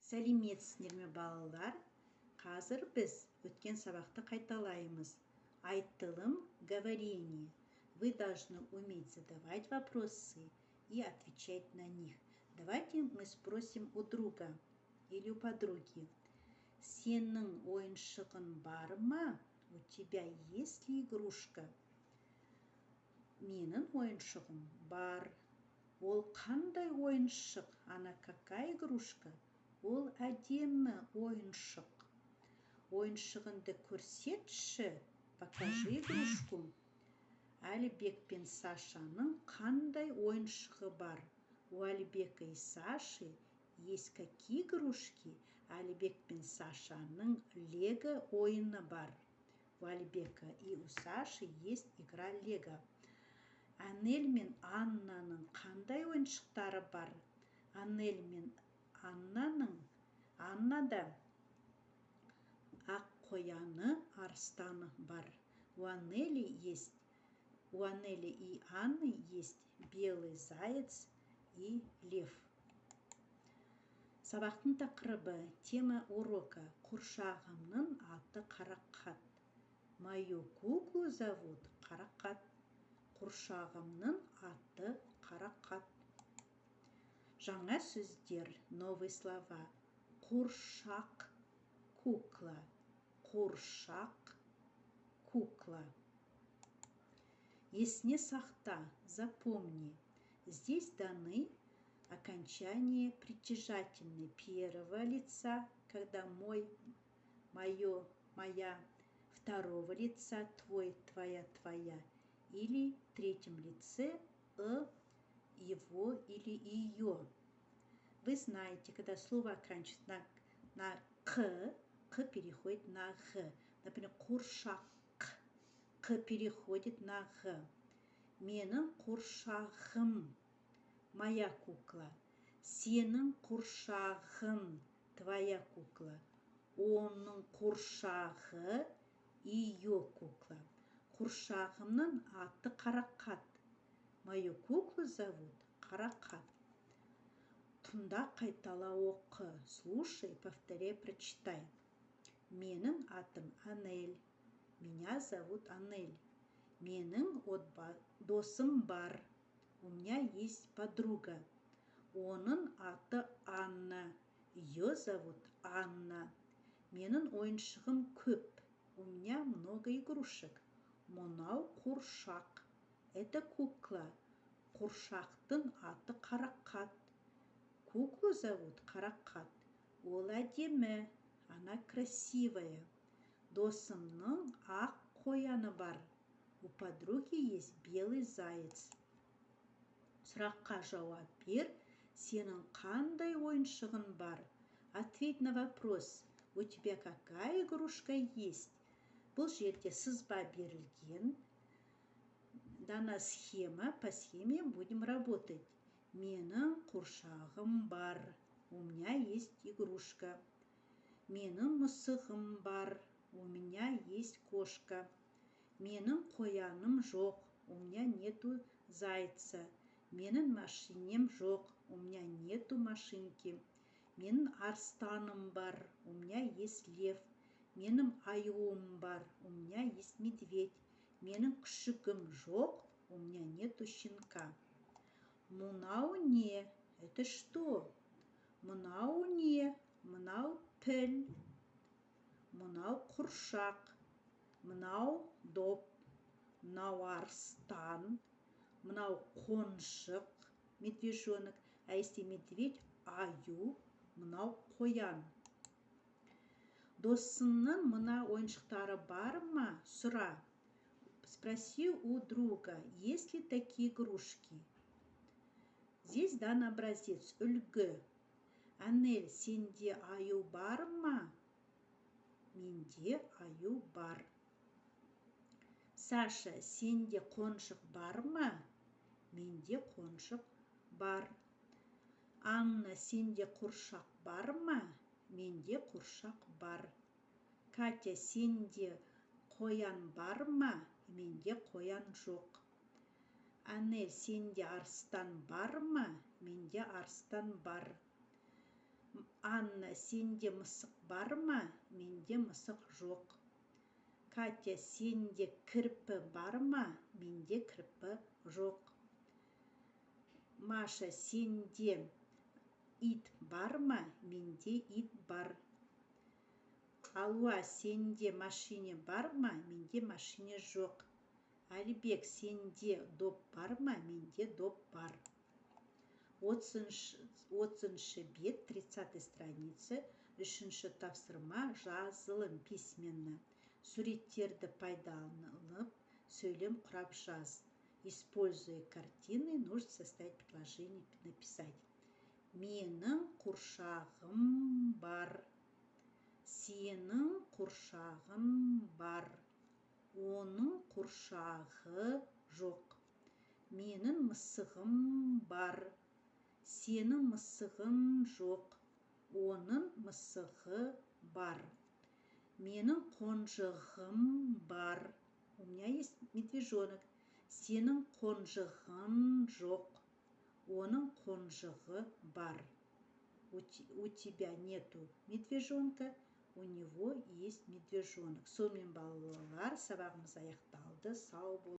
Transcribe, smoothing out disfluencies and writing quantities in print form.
Сәлеметсіздер ме балалар? Қазір біз өткен сабақты қайталаймыз. Айтылым, говорение. Вы должны уметь задавать вопросы и отвечать на них. Давайте мы спросим у друга или у подруги. Сенің ойыншығың бар ма? У тебя есть ли игрушка? Менің ойыншығым бар. Ол қандай ойыншық? Она какая игрушка? Ол әдемі ойыншық. Ойыншығыңды көрсетші. Покажи игрушку. Әлібек пен Сашаның қандай ойыншығы бар? У Әлібека и Саши есть какие игрушки? Әлібек пен Сашаның лего ойыны бар. У Әлібека и у Саши есть игра лего. Анель мен Аннаның қандай ойыншықтары бар? Анель мен Аннада ақ қояны, арыстаны бар. У Анели и Анны есть белый заяц и лев. Сабақтың тақырыбы, тема урока. Құршағымның аты Қарақат. Мою куклу зовут Қарақат. Құршағымның аты Қарақат. Жаңа сөздер, новые слова. Қуршақ, кукла. Қуршақ, кукла. Есне сақта, запомни. Здесь даны окончания притяжательные первого лица, когда мой, мое, моя, второго лица твой, твоя, твоя. Или в третьем лице его или ее. Вы знаете, когда слово оканчивается на к переходит на г. Например, құршақ, к переходит на г. Менің құршағым, моя кукла. Сенің құршағың, твоя кукла. Оның құршағы, ее кукла. Құршағымның аты Қарақат. Мою куклу зовут Қарақат. Тыңда, қайтала оқы. Слушай, повторяй, прочитай. Менің атым Анель. Меня зовут Анель. Менің досым бар. У меня есть подруга. Оның аты Анна. Ее зовут Анна. Менің ойыншығым көп. У меня много игрушек. Мынау құршақ. Это кукла. Құршақтың аты Қарақат. Куклу зовут Қарақат. Ол әдемі. Она красивая. Досымның ақ қояны бар. У подруги есть белый заяц. Сұраққа жауап бер. Сенің қандай ойыншығың бар? Ответь на вопрос. У тебя какая игрушка есть? Бұл жерде сызба берілген. Дана схема. По схеме будем работать. Менің құршағым бар. У меня есть игрушка. Менің мысығым бар. У меня есть кошка. Менің қояным жоқ. У меня нету зайца. Менің машинем жоқ. У меня нету машинки. Менің арстаным бар. У меня есть лев. Менің аюым бар. У меня есть медведь. Менің күшігім жоқ. У меня нету щенка. Мынау не? Это что? Мынау не? Мынау піл. Мынау құршақ. Мынау доп. Мынау арстан. Мынау қоншық. Медвежонок. А если медведь, аю. Мынау қоян. Досыңның мына ойыншықтары бар ма? Сұра. Спроси у друга, есть ли такие игрушки? Здесь дан образец. Үлгі. Анель, сенде аю бар ма? Менде аю бар. Саша, сенде қоншық бар ма? Менде қоншық бар. Анна, сенде құршақ бар ма? Менде құршақ бар. Катя, сенде қоян бар ма? Менде қоян жоқ. Анель, сенде арыстан бар ма? Менде арыстан бар. Анна, сенде мысық бар ма? Менде мысық жоқ. Катя, сенде кірпі бар ма? Менде кірпі жоқ. Маша, сенде ит бар ма? Менде ит бар. Алуа, сенде машине бар ма? Менде машине жоқ. Әлібек, сенде доп бар ма? Менде доп бар. 30 бет, 30 страница, 3 тапсырма, жазылым письменно. Суреттерді пайдаланып, сөйлем құрап жаз. Используя картины, нужно составить предложение, написать. Менің құршағым бар. Сенің құршағың бар. Оның құршағы жоқ. Менің мысығым бар. Сенің мысығың жоқ. Оның мысығы бар. Менің қонжығым бар. У меня есть медвежонок. Сенің қонжығың жоқ. Оның қонжығы бар. У тебя нету медвежонка, у него есть медвежонок. Сонымен балалар, сабағымыз аяқталды. Сау бол.